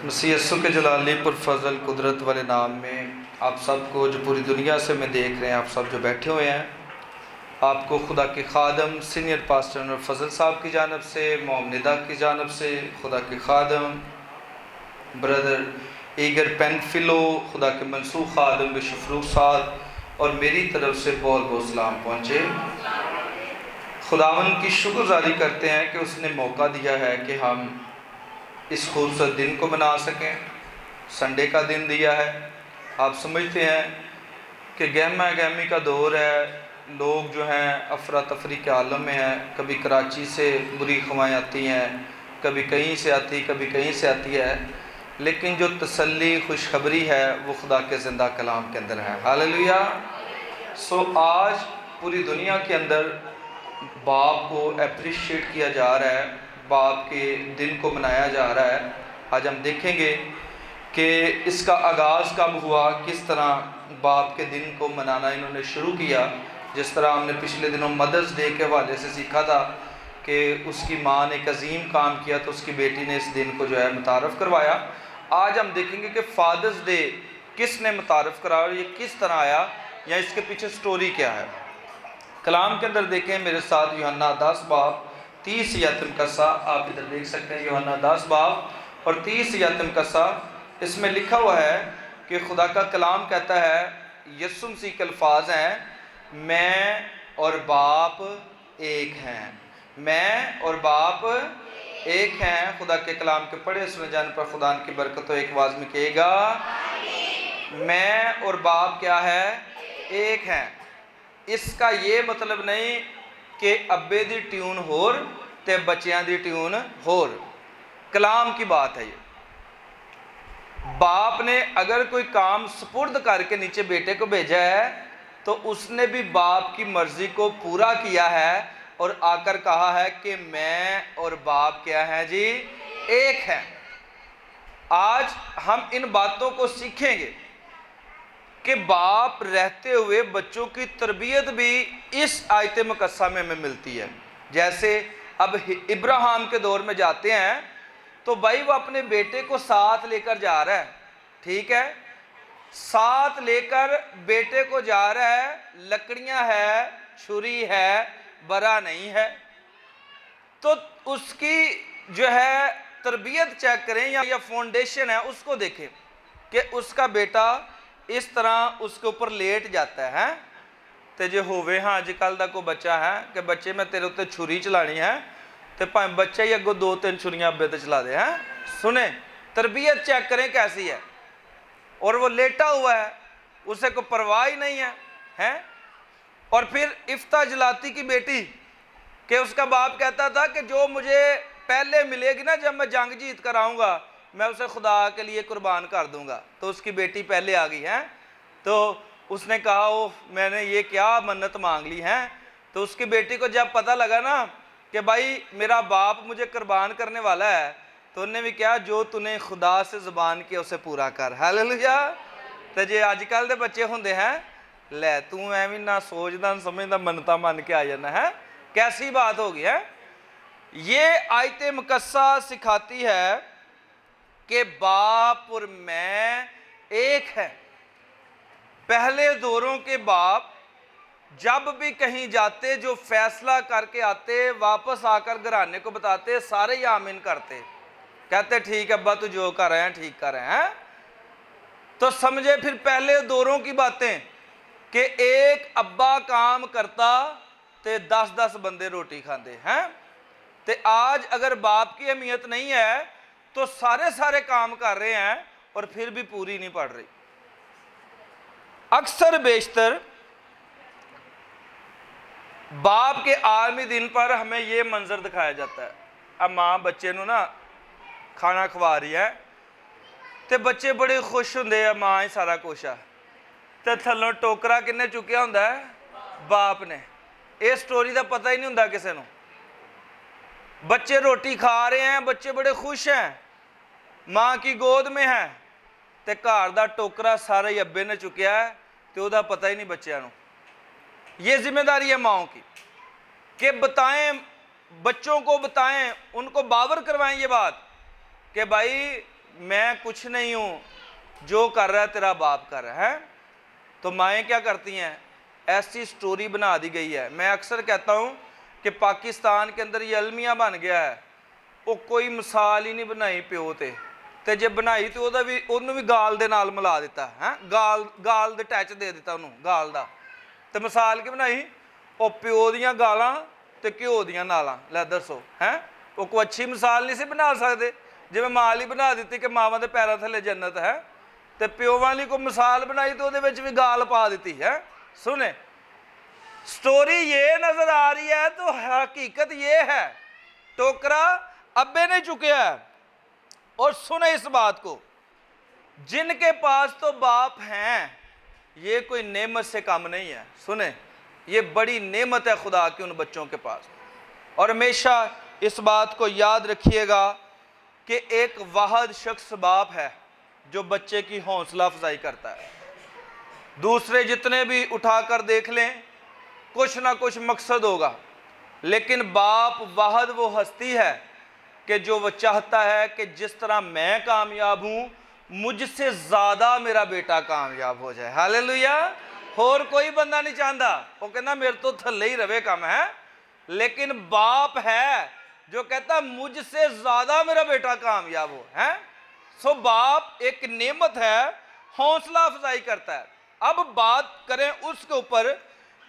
مسیح یسوع کے جلالی پر فضل قدرت والے نام میں آپ سب کو جو پوری دنیا سے میں دیکھ رہے ہیں، آپ سب جو بیٹھے ہوئے ہیں، آپ کو خدا کے خادم سینئر پاسٹر انور فضل صاحب کی جانب سے، معمدہ کی جانب سے، خدا کے خادم بردر ایگر پینفلو، خدا کے منسوخ خادم بشپ فروخ صاحب اور میری طرف سے بہت بہت سلام پہنچے۔ خداوند کی شکر گزاری کرتے ہیں کہ اس نے موقع دیا ہے کہ ہم اس خوبصورت دن کو منا سکیں، سنڈے کا دن دیا ہے۔ آپ سمجھتے ہیں کہ گہما گہمی کا دور ہے، لوگ جو ہیں افراتفری کے عالم میں ہیں، کبھی کراچی سے بری خبریں آتی ہیں، کبھی کہیں سے آتی، کبھی کہیں سے آتی ہے، لیکن جو تسلی خوشخبری ہے وہ خدا کے زندہ کلام کے اندر ہے۔ ہاللیلویا۔ آج پوری دنیا کے اندر باپ کو اپریشیٹ کیا جا رہا ہے، باپ کے دن کو منایا جا رہا ہے۔ آج ہم دیکھیں گے کہ اس کا آغاز کب ہوا، کس طرح باپ کے دن کو منانا انہوں نے شروع کیا۔ جس طرح ہم نے پچھلے دنوں مدرس ڈے کے حوالے سے سیکھا تھا کہ اس کی ماں نے ایک عظیم کام کیا تو اس کی بیٹی نے اس دن کو جو ہے متعارف کروایا۔ آج ہم دیکھیں گے کہ فادرز ڈے کس نے متعارف کرایا اور یہ کس طرح آیا، یا اس کے پیچھے سٹوری کیا ہے۔ کلام کے اندر دیکھیں میرے ساتھ یوحنا 10 باب 30 یتم قصہ، آپ ادھر دیکھ سکتے ہیں یوحنا 10 باب اور 30 یتم قصہ۔ اس میں لکھا ہوا ہے کہ خدا کا کلام کہتا ہے، یسوع مسیح کے الفاظ ہیں، میں اور باپ ایک ہیں، میں اور باپ ایک ہیں۔ خدا کے کلام کے پڑھے سنے جانے پر خدا کی برکت ہو، ایک آواز میں کہے گا میں اور باپ کیا ہے؟ ایک ہیں۔ اس کا یہ مطلب نہیں کہ ابے دی ٹیون ہور تے بچیاں دی ٹیون ہور، کلام کی بات ہے۔ یہ باپ نے اگر کوئی کام سپرد کر کے نیچے بیٹے کو بھیجا ہے تو اس نے بھی باپ کی مرضی کو پورا کیا ہے اور آ کر کہا ہے کہ میں اور باپ کیا ہے جی؟ ایک ہیں۔ آج ہم ان باتوں کو سیکھیں گے کہ باپ رہتے ہوئے بچوں کی تربیت بھی اس آیت مقدسہ میں ہمیں ملتی ہے۔ جیسے اب ابراہیم کے دور میں جاتے ہیں تو بھائی وہ اپنے بیٹے کو ساتھ لے کر جا رہا ہے، ٹھیک ہے، ساتھ لے کر بیٹے کو جا رہا ہے، لکڑیاں ہے، چھری ہے، برا نہیں ہے، تو اس کی جو ہے تربیت چیک کریں یا فاؤنڈیشن ہے اس کو دیکھیں کہ اس کا بیٹا اس طرح اس کے اوپر لیٹ جاتا ہے۔ تے جے ہووے ہاں اج کل دا کوئی بچہ ہے کہ بچے میں تیرے تے چھری چلانی ہے تے پائیں بچہ ہی اگو 2-3 چھریاں ابے تے چلا دے ہیں۔ سنیں، تربیت چیک کریں کیسی ہے، اور وہ لیٹا ہوا ہے، اسے کوئی پرواہ ہی نہیں ہے۔ اور پھر افتہ جلاتی کی بیٹی کہ اس کا باپ کہتا تھا کہ جو مجھے پہلے ملے گی نا جب میں جنگ جیت کر آؤں گا میں اسے خدا کے لیے قربان کر دوں گا، تو اس کی بیٹی پہلے آ گئی ہے، تو اس نے کہا اوہ میں نے یہ کیا منت مانگ لی ہے۔ تو اس کی بیٹی کو جب پتہ لگا نا کہ بھائی میرا باپ مجھے قربان کرنے والا ہے، تو انہیں بھی کیا جو نے خدا سے زبان کیا اسے پورا کر۔ ہاللیلویا۔ تو جے آج کل دے بچے ہوندے ہیں لے تو ایویں نہ سوچدا نہ سمجھدا منتا من کے آ جانا ہے، کیسی بات ہوگی ہے۔ یہ آیت مقدسہ سکھاتی ہے کہ باپ اور میں ایک ہے۔ پہلے دوروں کے باپ جب بھی کہیں جاتے جو فیصلہ کر کے آتے واپس آ کر گھرانے کو بتاتے، سارے ہی آمین کرتے، کہتے ٹھیک ابا تو جو کر رہے ہیں ٹھیک کر رہے ہیں۔ تو سمجھے پھر پہلے دوروں کی باتیں کہ ایک ابا کام کرتا تے 10 بندے روٹی کھاندے ہیں۔ تے آج اگر باپ کی اہمیت نہیں ہے تو سارے کام کر رہے ہیں اور پھر بھی پوری نہیں پڑ رہی۔ اکثر بیشتر باپ کے عالمی دن پر ہمیں یہ منظر دکھایا جاتا ہے، اب ماں بچے نو نا کھانا کھوا رہی ہے تے بچے بڑے خوش ہوندے ہیں، ماں ہی سارا کچھ ہے، تے تھلوں ٹوکرا کنے چکیا ہوندا ہے؟ باپ نے۔ یہ سٹوری دا پتہ ہی نہیں ہوندا کسے نو۔ بچے روٹی کھا رہے ہیں، بچے بڑے خوش ہیں، ماں کی گود میں ہیں، تے گھر دا ٹوکرا سارا ہی ابے نے چکیا ہے تے او دا پتہ ہی نہیں بچیاں نو۔ یہ ذمہ داری ہے ماؤں کی کہ بتائیں، بچوں کو بتائیں، ان کو باور کروائیں یہ بات کہ بھائی میں کچھ نہیں ہوں, جو کر رہا ہے تیرا باپ کر رہا ہے. تو مائیں کیا کرتی ہیں, ایسی سٹوری بنا دی گئی ہے. میں اکثر کہتا ہوں کہ پاکستان کے اندر یہ المیہ بن گیا ہے, وہ کوئی مثال ہی نہیں بنائی پیو تے جے بنائی تو انہوں بھی گال دے نال ملا دیتا ہے, گال دے ٹیچ دے دیتا انہوں گال دا. تے مثال کی بنائی, وہ پیو دیاں گالاں تے گھیو دیاں نالاں. لے دسو ہیں, وہ کوئی اچھی مثال نہیں سی بنا سکتے, جی میں مال ہی بنا دیتی کہ ماواں دے پیراں تھلے جنت ہے, تے پیو والی کوئی مثال بنائی تو دے وچ بھی گال پا دیتی ہے. سنیں, سٹوری یہ نظر آ رہی ہے تو حقیقت یہ ہے, ٹوکرا ابے نے چکیا ہے. اور سنیں اس بات کو, جن کے پاس تو باپ ہیں یہ کوئی نعمت سے کم نہیں ہے. سنیں, یہ بڑی نعمت ہے خدا کی ان بچوں کے پاس. اور ہمیشہ اس بات کو یاد رکھیے گا کہ ایک واحد شخص باپ ہے جو بچے کی حوصلہ افزائی کرتا ہے. دوسرے جتنے بھی اٹھا کر دیکھ لیں کچھ نہ کچھ مقصد ہوگا, لیکن باپ واحد وہ ہستی ہے کہ جو وہ چاہتا ہے کہ جس طرح میں کامیاب ہوں مجھ سے زیادہ میرا بیٹا کامیاب ہو جائے. ہاللیلویہ. اور کوئی بندہ نہیں چاہتا, وہ کہنا میرے تو تھلے ہی روے کم ہے, لیکن باپ ہے جو کہتا مجھ سے زیادہ میرا بیٹا کامیاب ہو. سو باپ ایک نعمت ہے, حوصلہ افزائی کرتا ہے. اب بات کریں اس کے اوپر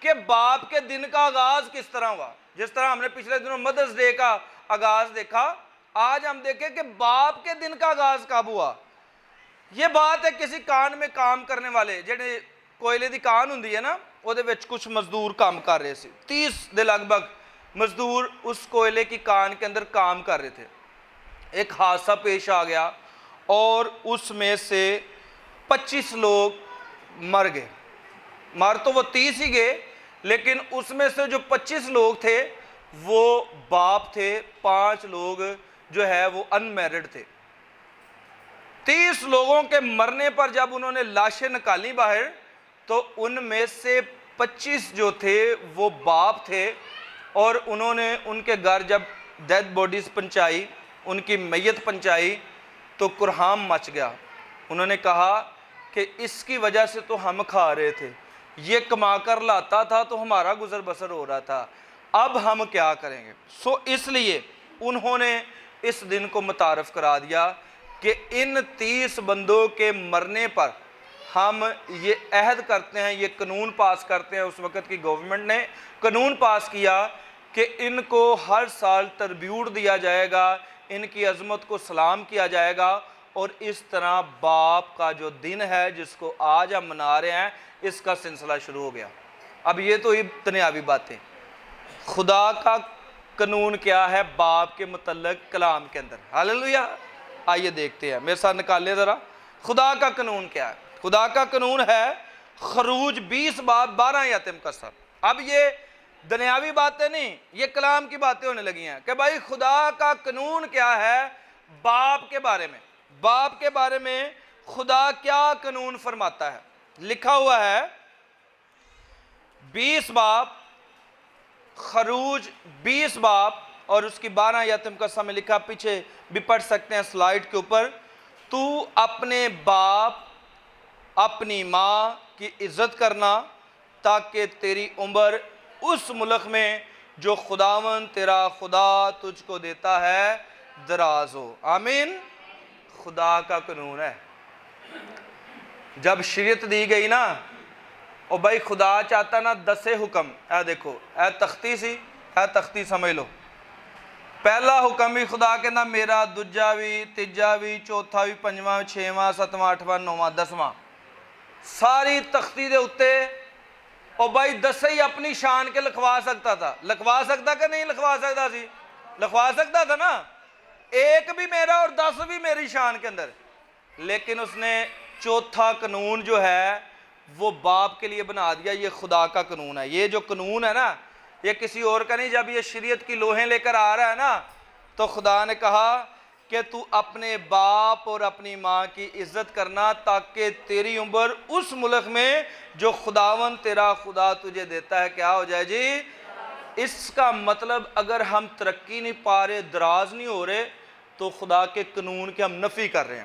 کہ باپ کے دن کا آغاز کس طرح ہوا. جس طرح ہم نے پچھلے دنوں مدرس ڈے کا آغاز دیکھا, آج ہم دیکھیں کہ باپ کے دن کا آغاز کب ہوا. یہ بات ہے کسی کان میں کام کرنے والے, جڑے کوئلے دی کان ہوندی ہے نا, وہ دے وچ کچھ مزدور کام کر رہے سی. 30 دے لگ بھگ مزدور اس کوئلے کی کان کے اندر کام کر رہے تھے. ایک حادثہ پیش آ گیا اور اس میں سے 25 لوگ مر گئے. مر تو وہ 30 ہی گئے, لیکن اس میں سے جو 25 لوگ تھے وہ باپ تھے, 5 لوگ جو ہے وہ انمیرڈ تھے. 30 لوگوں کے مرنے پر جب انہوں نے لاشیں نکالی باہر, تو ان میں سے 25 جو تھے وہ باپ تھے, اور انہوں نے ان کے گھر جب ڈیڈ باڈیز پہنچائی, ان کی میت پہنچائی, تو کرہام مچ گیا. انہوں نے کہا کہ اس کی وجہ سے تو ہم کھا رہے تھے, یہ کما کر لاتا تھا تو ہمارا گزر بسر ہو رہا تھا, اب ہم کیا کریں گے. سو اس لیے انہوں نے اس دن کو متعارف کرا دیا کہ ان 30 بندوں کے مرنے پر ہم یہ عہد کرتے ہیں, یہ قانون پاس کرتے ہیں. اس وقت کی گورنمنٹ نے قانون پاس کیا کہ ان کو ہر سال ٹربیوٹ دیا جائے گا, ان کی عظمت کو سلام کیا جائے گا. اور اس طرح باپ کا جو دن ہے جس کو آج ہم منا رہے ہیں, اس کا سلسلہ شروع ہو گیا. اب یہ تو ہی دنیاوی باتیں. خدا کا قانون کیا ہے باپ کے متعلق کلام کے اندر. ہاللیلویہ. آئیے دیکھتے ہیں, میرے ساتھ نکالیں ذرا. خدا کا قانون کیا ہے؟ خدا کا قانون ہے خروج 20 باب 12 آیت مقدسہ. اب یہ دنیاوی باتیں نہیں, یہ کلام کی باتیں ہونے لگی ہیں کہ بھائی خدا کا قانون کیا ہے باپ کے بارے میں. باپ کے بارے میں خدا کیا قانون فرماتا ہے. لکھا ہوا ہے 20 باب, خروج 20 باب اور اس کی 12 آیت مقدسہ میں لکھا, پیچھے بھی پڑھ سکتے ہیں سلائیڈ کے اوپر. تو اپنے باپ اپنی ماں کی عزت کرنا تاکہ تیری عمر اس ملک میں جو خداوند تیرا خدا تجھ کو دیتا ہے دراز ہو. آمین. خدا کا قانون ہے. جب شریعت دی گئی نا, اور بھائی خدا چاہتا نا 10 حکم, اے دیکھو اے تختی سی, اے تختی سمجھ لو. پہلا حکم بھی خدا کے نا میرا, دوجا بھی, تیجا بھی, چوتھا بھی, پنجواں بھی, 6واں 7واں 8واں 9واں 10واں, ساری تختی دے اتے. اور بھائی 10 ہی اپنی شان کے لکھوا سکتا تھا. لکھوا سکتا کہ نہیں لکھوا سکتا سی؟ لکھوا سکتا تھا نا. ایک بھی میرا اور 10 بھی میری شان کے اندر. لیکن اس نے چوتھا قانون جو ہے وہ باپ کے لیے بنا دیا. یہ خدا کا قانون ہے. یہ جو قانون ہے نا یہ کسی اور کا نہیں. جب یہ شریعت کی لوہیں لے کر آ رہا ہے نا, تو خدا نے کہا کہ تو اپنے باپ اور اپنی ماں کی عزت کرنا تاکہ تیری عمر اس ملک میں جو خداوند تیرا خدا تجھے دیتا ہے کیا ہو جائے جی. اس کا مطلب اگر ہم ترقی نہیں پا رہے, دراز نہیں ہو رہے, تو خدا کے قانون کے ہم نفی کر رہے ہیں.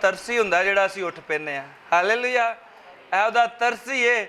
ਤਰਸ ਹੀ ਹੁੰਦਾ ਜਿਹੜਾ ਅਸੀਂ ਉੱਠ ਪੈਨੇ ਆ। ਹਾਲੇਲੂਇਆ। ਇਹ ਉਹਦਾ ਤਰਸ ਹੀ ਹੈ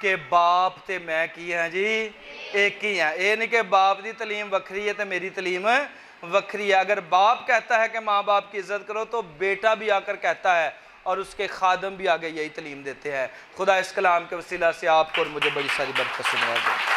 کہ باپ تے میں کی ہیں جی ایک ہی ہیں. یہ نہیں کہ باپ دی تعلیم وکھری ہے تو میری تعلیم وکھری ہے. اگر باپ کہتا ہے کہ ماں باپ کی عزت کرو تو بیٹا بھی آ کر کہتا ہے اور اس کے خادم بھی آگے یہی تعلیم دیتے ہیں. خدا اس کلام کے وسیلہ سے آپ کو اور مجھے بڑی ساری برکت سے نوازے.